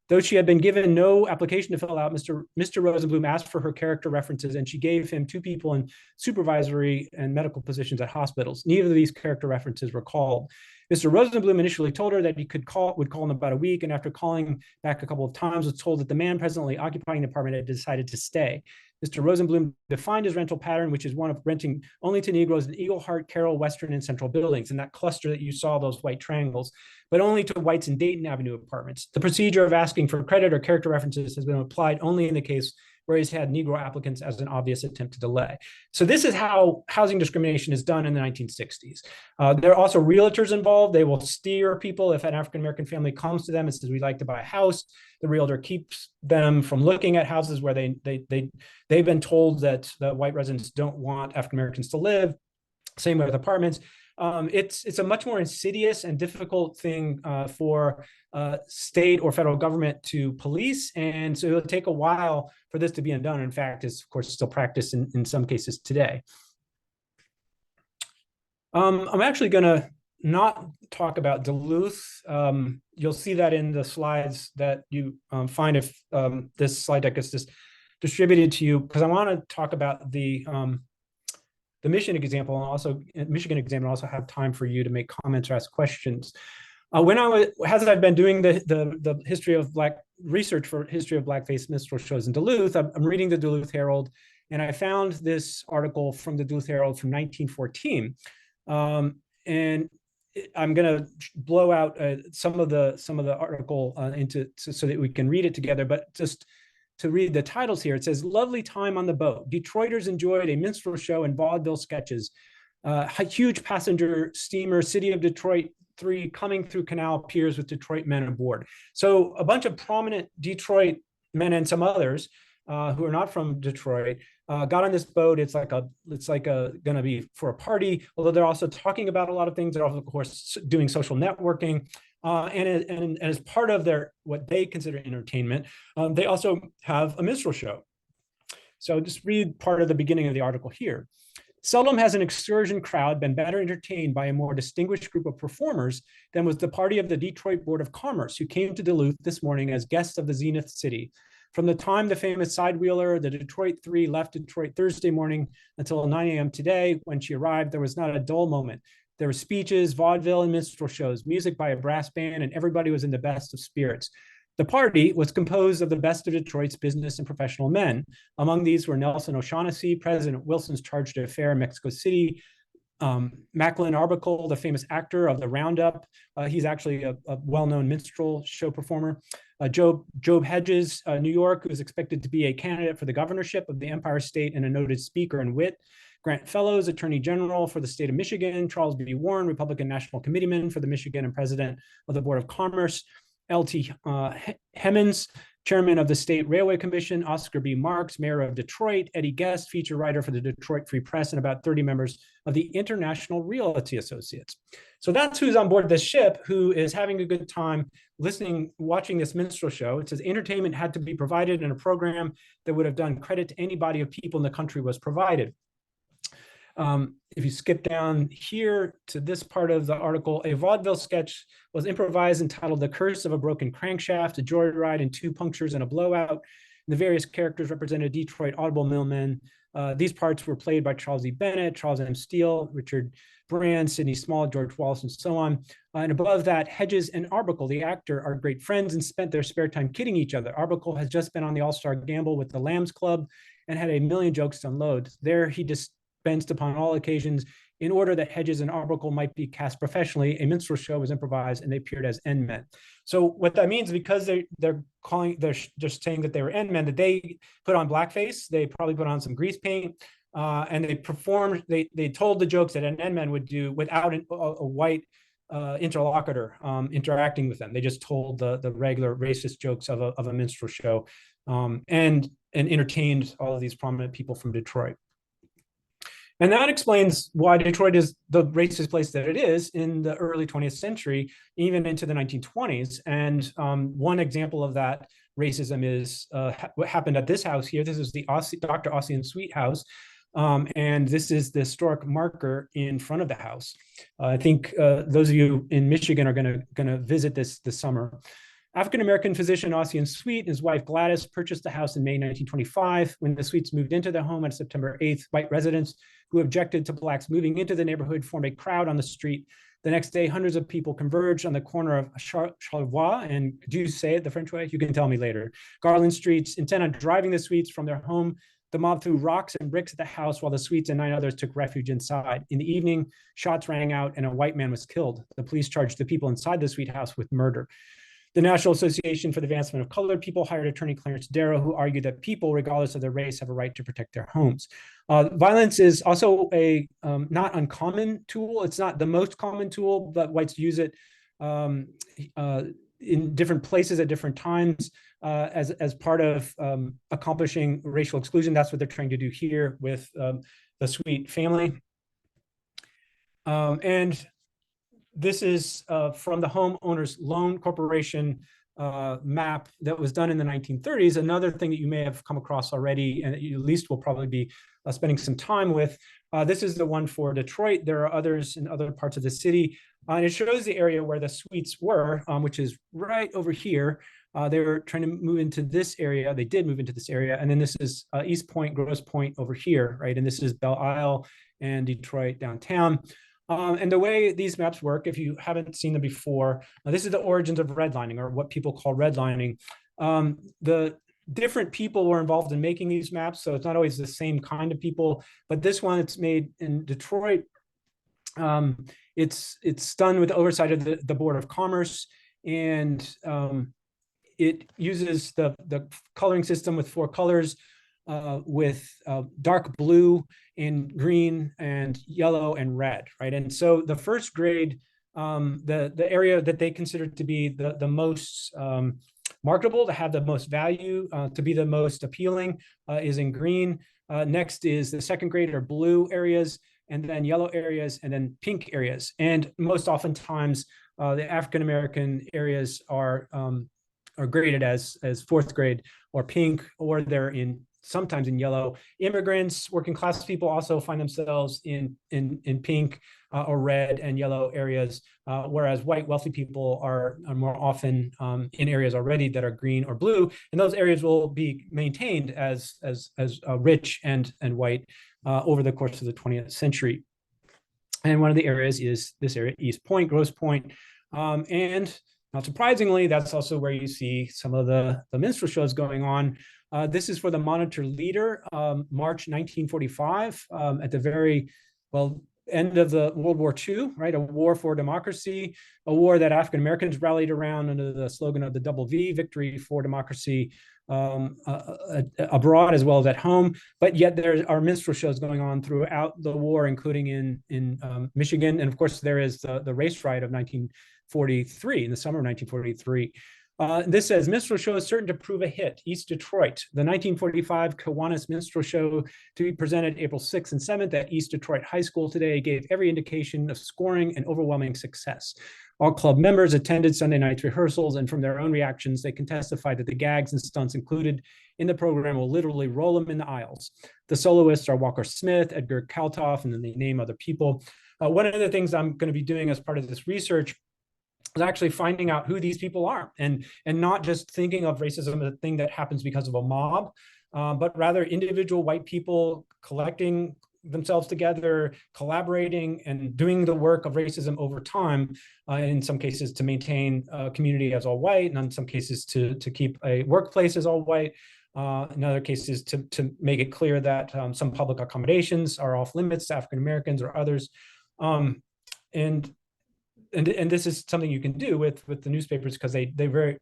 Though she had been given no application to fill out, Mr. Rosenblum asked for her character references, and she gave him 2 people in supervisory and medical positions at hospitals. Neither of these character references were called. Mr. Rosenblum initially told her that he would call in about a week, and after calling back a couple of times, was told that the man presently occupying the apartment had decided to stay. Mr. Rosenblum defined his rental pattern, which is one of renting only to Negroes in Eagle Heart, Carroll, Western, and Central buildings, in that cluster that you saw, those white triangles, but only to whites in Dayton Avenue apartments. The procedure of asking for credit or character references has been applied only in the case where he's had Negro applicants as an obvious attempt to delay. So this is how housing discrimination is done in the 1960s. There are also realtors involved. They will steer people. If an African-American family comes to them and says, we'd like to buy a house, the realtor keeps them from looking at houses where they've been told that the white residents don't want African-Americans to live. Same with apartments. It's a much more insidious and difficult thing for state or federal government to police, and so it'll take a while for this to be undone. In fact, it's of course still practiced in some cases today. I'm actually going to not talk about Duluth. You'll see that in the slides that you find if this slide deck is just distributed to you, because I want to talk about the Michigan example, and also have time for you to make comments or ask questions. As I've been doing the history of research for history of blackface minstrel shows in Duluth, I'm reading the Duluth Herald, and I found this article from the Duluth Herald from 1914, and I'm going to blow out some of the article so that we can read it together, but just to read the titles here. It says, "Lovely time on the boat. Detroiters enjoyed a minstrel show and vaudeville sketches. Huge passenger steamer, City of Detroit 3 coming through canal piers with Detroit men aboard." So a bunch of prominent Detroit men and some others who are not from Detroit got on this boat. It's like going to be for a party, although they're also talking about a lot of things. They're also, of course, doing social networking. And as part of their what they consider entertainment, they also have a minstrel show. So just read part of the beginning of the article here. "Seldom has an excursion crowd been better entertained by a more distinguished group of performers than was the party of the Detroit Board of Commerce, who came to Duluth this morning as guests of the Zenith City. From the time the famous sidewheeler, the Detroit 3, left Detroit Thursday morning until 9 a.m. today, when she arrived, there was not a dull moment. There were speeches, vaudeville, and minstrel shows, music by a brass band, and everybody was in the best of spirits. The party was composed of the best of Detroit's business and professional men. Among these were Nelson O'Shaughnessy, President Wilson's charge d'affaires in Mexico City, Macklin Arbuckle, the famous actor of the Roundup. He's actually a well-known minstrel show performer. Job Hedges, New York, who is expected to be a candidate for the governorship of the Empire State and a noted speaker and wit. Grant Fellows, Attorney General for the state of Michigan. Charles B. Warren, Republican National Committeeman for the Michigan and President of the Board of Commerce. L.T. Hemmons, Chairman of the State Railway Commission. Oscar B. Marks, Mayor of Detroit. Eddie Guest, feature writer for the Detroit Free Press, and about 30 members of the International Realty Associates. So that's who's on board this ship, who is having a good time watching this minstrel show. It says entertainment had to be provided, and a program that would have done credit to any body of people in the country was provided. If you skip down here to this part of the article, a vaudeville sketch was improvised entitled "The Curse of a Broken Crankshaft," a joyride and 2 punctures and a blowout. The various characters represented Detroit automobile millmen. These parts were played by Charles E. Bennett, Charles M. Steele, Richard Brand, Sidney Small, George Wallace, and so on. And above that, Hedges and Arbuckle, the actor, are great friends and spent their spare time kidding each other. Arbuckle has just been on the All-Star Gamble with the Lambs Club and had a million jokes to unload. There he dispensed upon all occasions. In order that Hedges and Arbuckle might be cast professionally, a minstrel show was improvised and they appeared as end men. So what that means, because they're just saying that they were end men, that they put on blackface, they probably put on some grease paint, and they performed, they told the jokes that an end man would do without a white interlocutor interacting with them. They just told the regular racist jokes of a minstrel show, and entertained all of these prominent people from Detroit. And that explains why Detroit is the racist place that it is in the early 20th century, even into the 1920s. And one example of that racism is what happened at this house here. This is the Dr. Ossian Sweet house. And this is the historic marker in front of the house. I think those of you in Michigan are gonna visit this summer. African-American physician Ossian Sweet and his wife Gladys purchased the house in May 1925. When the Sweets moved into their home on September 8th, white residents who objected to blacks moving into the neighborhood formed a crowd on the street. The next day, hundreds of people converged on the corner of Charlevoix and, do you say it the French way? You can tell me later. Garland Streets, intent on driving the Sweets from their home. The mob threw rocks and bricks at the house while the Sweets and 9 others took refuge inside. In the evening, shots rang out and a white man was killed. The police charged the people inside the Sweet house with murder. The National Association for the Advancement of Colored People hired attorney Clarence Darrow, who argued that people, regardless of their race, have a right to protect their homes. Violence is also a not uncommon tool. It's not the most common tool, but whites use it in different places at different times as part of accomplishing racial exclusion. That's what they're trying to do here with the Sweet family. And this is from the Homeowners Loan Corporation map that was done in the 1930s. Another thing that you may have come across already, and that you at least will probably be spending some time with. This is the one for Detroit. There are others in other parts of the city. And it shows the area where the Sweets were, which is right over here. They were trying to move into this area. They did move into this area. And then this is East Point, Grosse Pointe over here, right? And this is Belle Isle and Detroit downtown. And the way these maps work, if you haven't seen them before, this is the origins of redlining, or what people call redlining. The different people were involved in making these maps, so it's not always the same kind of people. But this one, it's made in Detroit. It's done with the oversight of the Board of Commerce, and it uses the coloring system with 4 colors, with dark blue and green and yellow and red, right? And so the first grade, the area that they consider to be the most marketable, to have the most value, to be the most appealing, is in green. Next is the second grade or blue areas, and then yellow areas, and then pink areas. And most oftentimes, the African American areas are graded as 4th grade or pink, or they're sometimes in yellow. Immigrants, working class people also find themselves in pink or red and yellow areas, whereas white wealthy people are more often in areas already that are green or blue, and those areas will be maintained as rich and white over the course of the 20th century. And one of the areas is this area, East Point, Grosse Pointe, and not surprisingly, that's also where you see some of the minstrel shows going on. This is for the Monitor Leader, March 1945, at the very, end of the World War II, right? A war for democracy, a war that African Americans rallied around under the slogan of the double V, victory for democracy, abroad as well as at home. But yet there are minstrel shows going on throughout the war, including in Michigan. And of course, there is the race riot of 1943, in the summer of 1943. This says, minstrel show is certain to prove a hit. East Detroit, the 1945 Kiwanis Minstrel Show, to be presented April 6th and 7th at East Detroit High School today, gave every indication of scoring and overwhelming success. All club members attended Sunday night's rehearsals, and from their own reactions, they can testify that the gags and stunts included in the program will literally roll them in the aisles. The soloists are Walker Smith, Edgar Kaltoff, and then they name other people. One of the things I'm going to be doing as part of this research is actually finding out who these people are, and not just thinking of racism as a thing that happens because of a mob, but rather individual white people collecting themselves together, collaborating, and doing the work of racism over time, in some cases to maintain a community as all white, and in some cases to keep a workplace as all white, in other cases to make it clear that some public accommodations are off limits to African Americans or others. And this is something you can do with the newspapers, because they very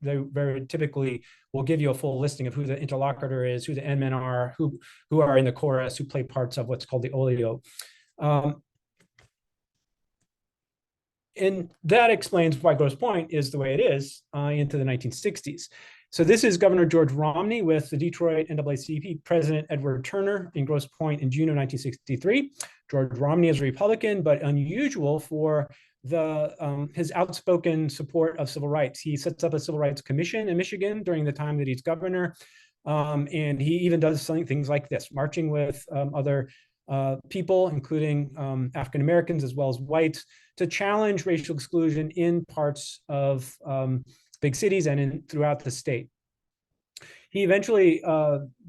typically will give you a full listing of who the interlocutor is, who the end men are, who are in the chorus, who play parts of what's called the olio. And that explains why Grosse Pointe is the way it is into the 1960s. So this is Governor George Romney with the Detroit NAACP President Edward Turner in Grosse Pointe in June of 1963. George Romney is a Republican, but unusual for his outspoken support of civil rights. He sets up a civil rights commission in Michigan during the time that he's governor, and he even does things like this, marching with other people, including African Americans as well as whites, to challenge racial exclusion in parts of big cities and throughout the state. He eventually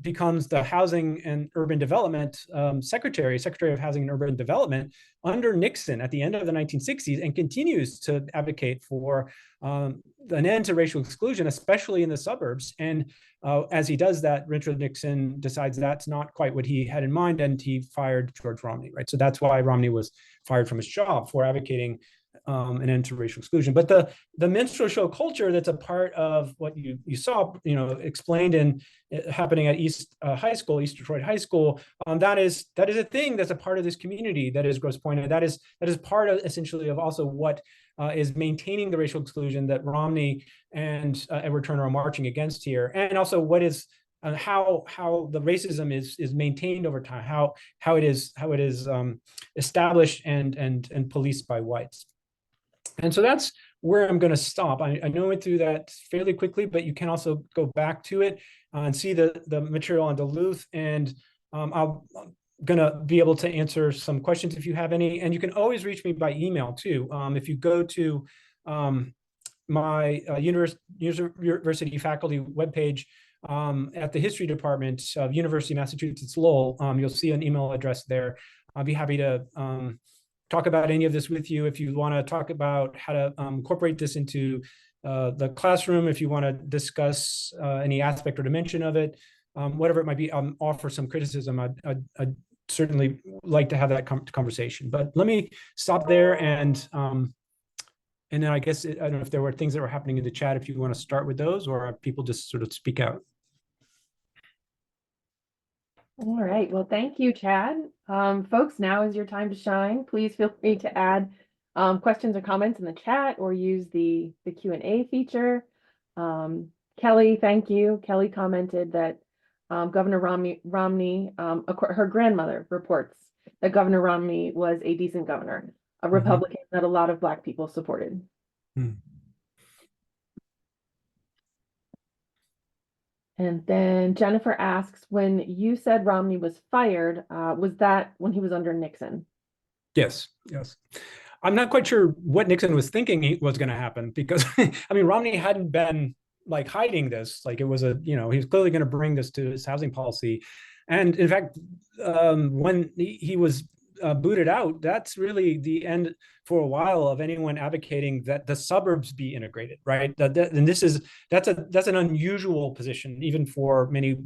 becomes the Housing and Urban Development Secretary of Housing and Urban Development under Nixon at the end of the 1960s, and continues to advocate for an end to racial exclusion, especially in the suburbs. And as he does that, Richard Nixon decides that's not quite what he had in mind, and he fired George Romney, right? So that's why Romney was fired from his job, for advocating an end to racial exclusion. But the minstrel show culture that's a part of what you saw, explained in happening at East Detroit High School, that is a thing that's a part of this community that is Grosse Pointe, and that is part of essentially of also what is maintaining the racial exclusion that Romney and Edward Turner are marching against here, and also what is how the racism is maintained over time, how it is established and policed by whites. And so that's where I'm going to stop. I know I went through that fairly quickly, but you can also go back to it and see the material on Duluth. And I'm going to be able to answer some questions if you have any. And you can always reach me by email too. If you go to my university faculty webpage at the history department of University of Massachusetts Lowell, you'll see an email address there. I'll be happy to talk about any of this with you. If you want to talk about how to incorporate this into the classroom, if you want to discuss any aspect or dimension of it, whatever it might be, offer some criticism, I'd certainly like to have that conversation. But let me stop there and And then I guess, I don't know if there were things that were happening in the chat, if you want to start with those, or people just sort of speak out. All right. Well, thank you, Chad. Folks, now is your time to shine. Please feel free to add questions or comments in the chat or use the Q&A feature. Kelly, thank you. Kelly commented that Governor Romney, her grandmother reports that Governor Romney was a decent governor, a Republican that a lot of Black people supported. And then Jennifer asks, when you said Romney was fired, was that when he was under Nixon? Yes, yes. I'm not quite sure what Nixon was thinking was going to happen, because I mean, Romney hadn't been like hiding this. Like, it was he was clearly going to bring this to his housing policy. And in fact, when he was booted out, that's really the end for a while of anyone advocating that the suburbs be integrated, right? And that's an unusual position, even for many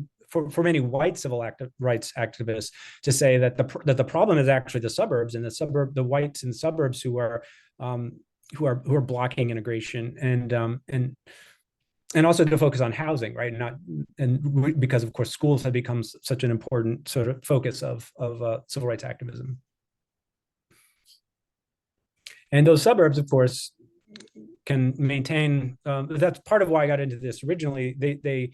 white civil rights activists, to say that the problem is actually the suburbs, and the whites in the suburbs who are blocking integration, and also to focus on housing, right? Because of course schools have become such an important sort of focus of civil rights activism. And those suburbs, of course, can maintain. That's part of why I got into this originally. They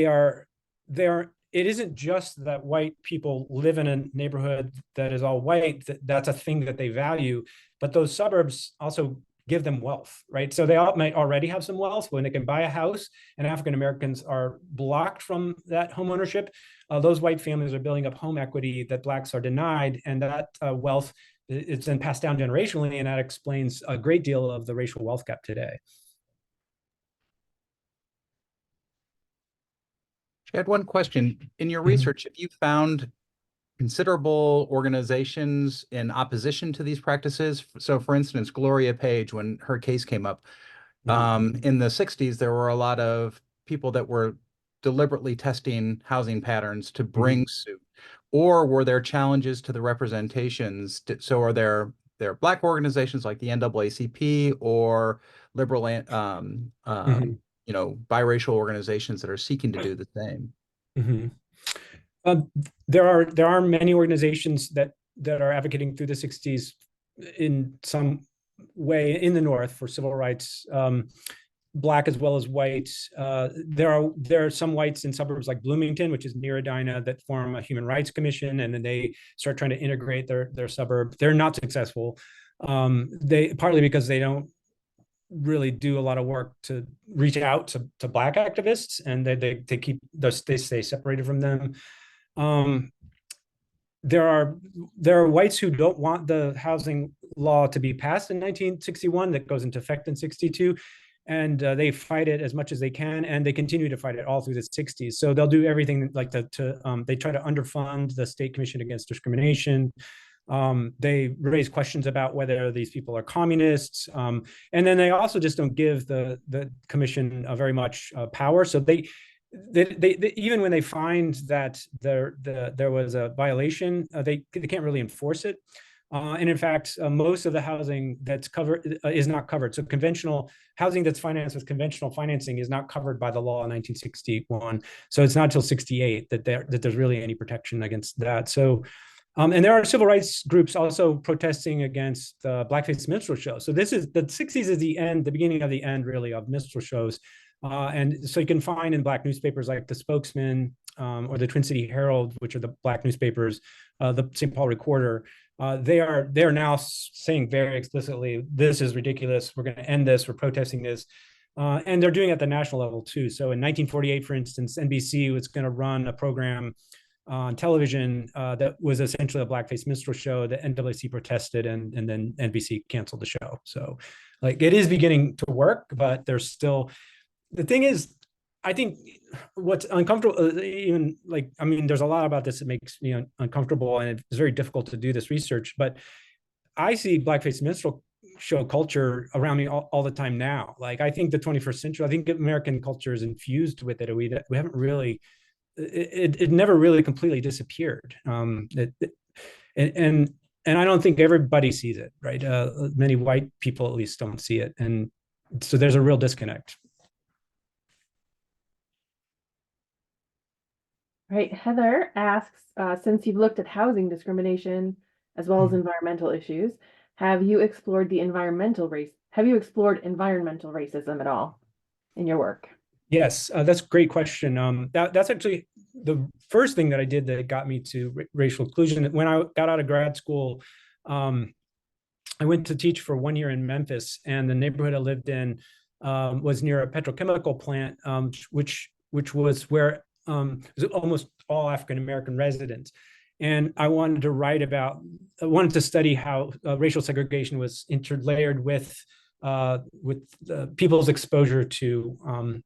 are. It isn't just that white people live in a neighborhood that is all white. That's a thing that they value, but those suburbs also give them wealth, right? So they might already have some wealth when they can buy a house, and African Americans are blocked from that home ownership. Those white families are building up home equity that Blacks are denied, and that wealth, it's then passed down generationally, and that explains a great deal of the racial wealth gap today. I had one question. In your research, have you found considerable organizations in opposition to these practices? So for instance, Gloria Page, when her case came up, in the 60s, there were a lot of people that were deliberately testing housing patterns to bring suit. Or were there challenges to the representations? So are there Black organizations like the NAACP or liberal, biracial organizations that are seeking to do the same? There are many organizations that are advocating through the 60s in some way in the North for civil rights, Black as well as white. There are some whites in suburbs like Bloomington, which is near Edina, that form a human rights commission, and then they start trying to integrate their suburb. They're not successful. They partly because they don't really do a lot of work to reach out to Black activists, and they stay separated from them. There are whites who don't want the housing law to be passed in 1961 that goes into effect in 62, and they fight it as much as they can, and they continue to fight it all through the 60s. So they'll do everything like they try to underfund the State Commission Against Discrimination. They raise questions about whether these people are communists, and then they also just don't give the commission very much power. So they even when they find that there was a violation, they can't really enforce it. And in fact, most of the housing that's covered is not covered. So conventional housing that's financed with conventional financing is not covered by the law in 1961. So it's not until 68 that there's really any protection against that. So, and there are civil rights groups also protesting against blackface minstrel shows. So this is the 60s is the beginning of the end really of minstrel shows. And so you can find in Black newspapers like the Spokesman or the Twin City Herald, which are the Black newspapers, the St. Paul Recorder, they're now saying very explicitly, this is ridiculous. We're going to end this. We're protesting this. And they're doing it at the national level too. So in 1948, for instance, NBC was going to run a program on television that was essentially a blackface minstrel show. The NAACP protested, and then NBC canceled the show. So like it is beginning to work, but there's still, the thing is, I think what's uncomfortable, even like, I mean, there's a lot about this that makes me uncomfortable, and it's very difficult to do this research, but I see blackface minstrel show culture around me all the time now. Like, I think the 21st century, I think American culture is infused with it. We haven't really, it never really completely disappeared. And and I don't think everybody sees it, right? Many white people at least don't see it, and so there's a real disconnect. Right. Heather asks, since you've looked at housing discrimination as well as environmental issues, have you explored environmental racism at all in your work? Yes, that's a great question. That's actually the first thing that I did that got me to racial inclusion. When I got out of grad school, I went to teach for 1 year in Memphis, and the neighborhood I lived in was near a petrochemical plant, which was where it was almost all African American residents. And I wanted to study how racial segregation was interlayered with people's exposure to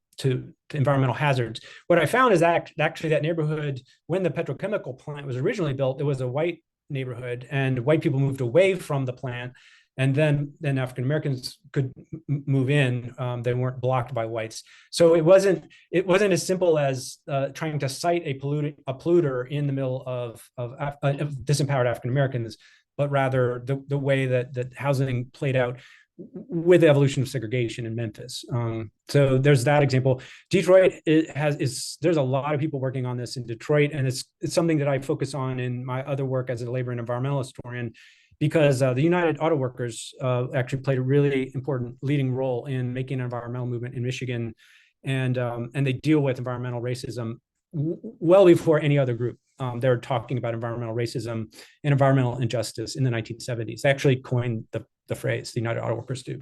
environmental hazards. What I found is that actually that neighborhood, when the petrochemical plant was originally built, it was a white neighborhood, and white people moved away from the plant, and then African Americans could move in. They weren't blocked by whites. So it wasn't as simple as trying to cite a polluter in the middle of disempowered African Americans, but rather the way that housing played out with the evolution of segregation in Memphis. So there's that example. Detroit there's a lot of people working on this in Detroit, and it's something that I focus on in my other work as a labor and environmental historian, because the United Auto Workers actually played a really important leading role in making an environmental movement in Michigan, and they deal with environmental racism well before any other group. They're talking about environmental racism and environmental injustice in the 1970s. They actually coined the phrase, the United Auto Workers do.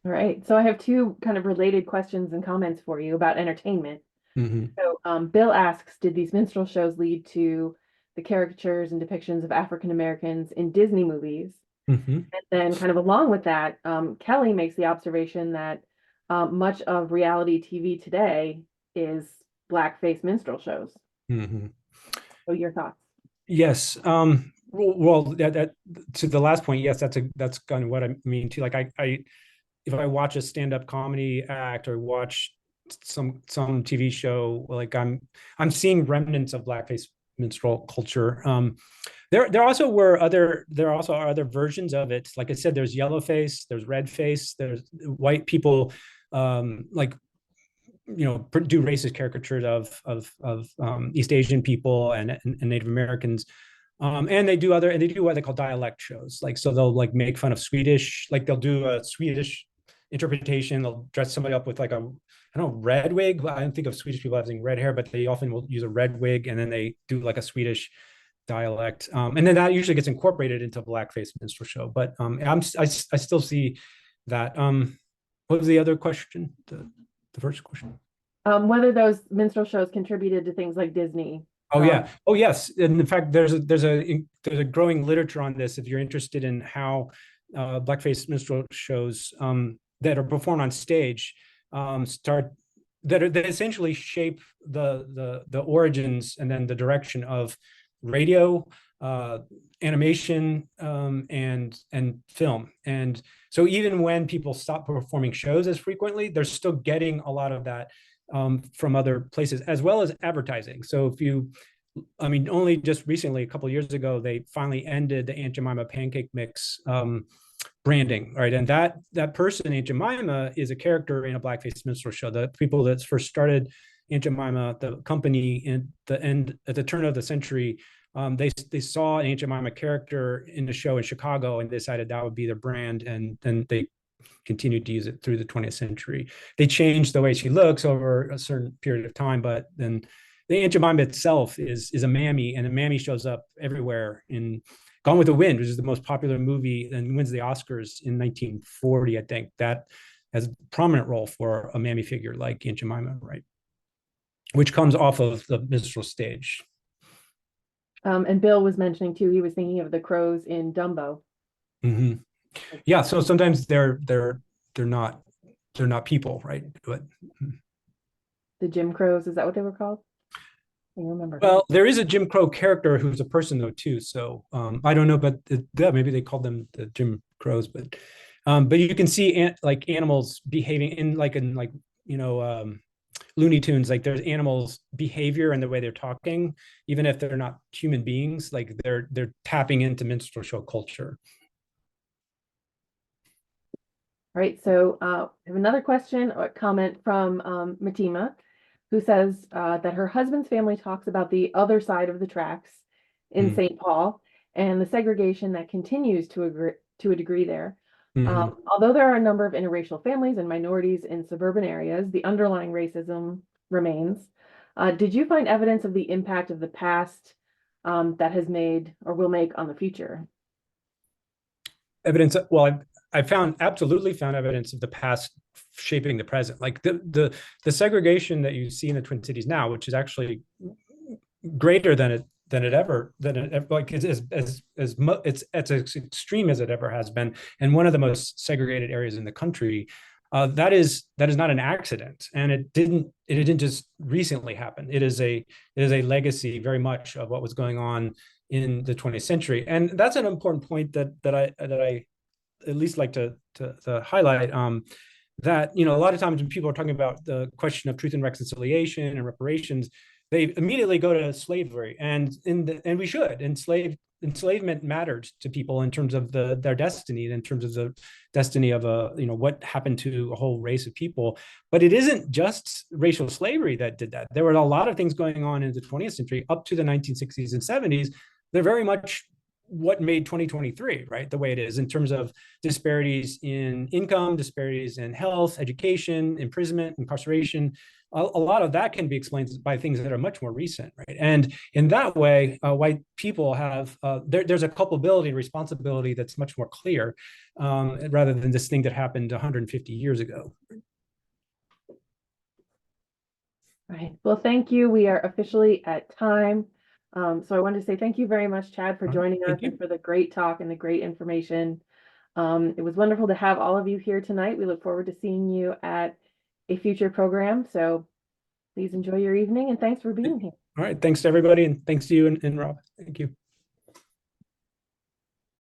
All right. So I have two kind of related questions and comments for you about entertainment. So Bill asks, did these minstrel shows lead to the caricatures and depictions of African Americans in Disney movies? And then kind of along with that, Kelly makes the observation that much of reality TV today is blackface minstrel shows. So your thoughts? Yes. Well, that to the last point, yes, that's kind of what I mean too. Like if I watch a stand-up comedy act or watch some TV show, like I'm seeing remnants of blackface minstrel culture. There also are other versions of it. Like I said, there's yellowface, there's redface, there's white people like do racist caricatures of East Asian people and Native Americans. And they do what they call dialect shows. Like, so they'll like make fun of Swedish, like they'll do a Swedish interpretation. They'll dress somebody up with like red wig. I don't think of Swedish people having red hair, but they often will use a red wig, and then they do like a Swedish dialect. And then that usually gets incorporated into a blackface minstrel show. But I still see that. What was the other question? The first question? Whether those minstrel shows contributed to things like Disney. Oh yeah. Oh yes. And in fact, there's a growing literature on this. If you're interested in how blackface minstrel shows that are performed on stage that essentially shape the origins and then the direction of radio, animation, and film. And so even when people stop performing shows as frequently, they're still getting a lot of that from other places, as well as advertising. So only just recently, a couple of years ago, they finally ended the Aunt Jemima pancake mix branding, right? And that person, Aunt Jemima, is a character in a blackface minstrel show. The people that first started Aunt Jemima, the company, at the turn of the century, they saw an Aunt Jemima character in the show in Chicago and decided that would be their brand, and then they continued to use it through the 20th century. They changed the way she looks over a certain period of time, but then the Aunt Jemima itself is a mammy, and a mammy shows up everywhere in Gone with the Wind, which is the most popular movie and wins the Oscars in 1940, I think. That has a prominent role for a mammy figure like Aunt Jemima, right? Which comes off of the minstrel stage. And Bill was mentioning too, he was thinking of the crows in Dumbo. Yeah, so sometimes they're not people, right? But the Jim Crows, is that what they were called? I don't remember. Well, there is a Jim Crow character who's a person though too. So I don't know, but maybe they called them the Jim Crows. But you can see like animals behaving in Looney Tunes, like there's animals' behavior and the way they're talking, even if they're not human beings, like they're tapping into minstrel show culture. All right, so I have another question or comment from Matima, who says that her husband's family talks about the other side of the tracks in St. Paul and the segregation that continues to a degree there. Although there are a number of interracial families and minorities in suburban areas, the underlying racism remains. Did you find evidence of the impact of the past that has made or will make on the future? Evidence, well, I absolutely found evidence of the past shaping the present. Like the segregation that you see in the Twin Cities now, which is actually greater than it like it's as extreme as it ever has been, and one of the most segregated areas in the country. That is not an accident, and it didn't just recently happen. It is a legacy very much of what was going on in the 20th century, and that's an important point that I at least like to highlight. That a lot of times when people are talking about the question of truth and reconciliation and reparations, they immediately go to slavery, and we should. Enslavement mattered to people in terms of their destiny, in terms of the destiny of what happened to a whole race of people. But it isn't just racial slavery that did that. There were a lot of things going on in the 20th century up to the 1960s and 70s. They're very much what made 2023, right, the way it is, in terms of disparities in income, disparities in health, education, imprisonment, incarceration. A lot of that can be explained by things that are much more recent, right? And in that way, white people have, there's a culpability, responsibility that's much more clear, rather than this thing that happened 150 years ago. Right. Well, thank you. We are officially at time. So I wanted to say thank you very much, Chad, for joining us and for the great talk and the great information. It was wonderful to have all of you here tonight. We look forward to seeing you at a future program. So please enjoy your evening, and thanks for being here. All right. Thanks to everybody, and thanks to you and Rob. Thank you.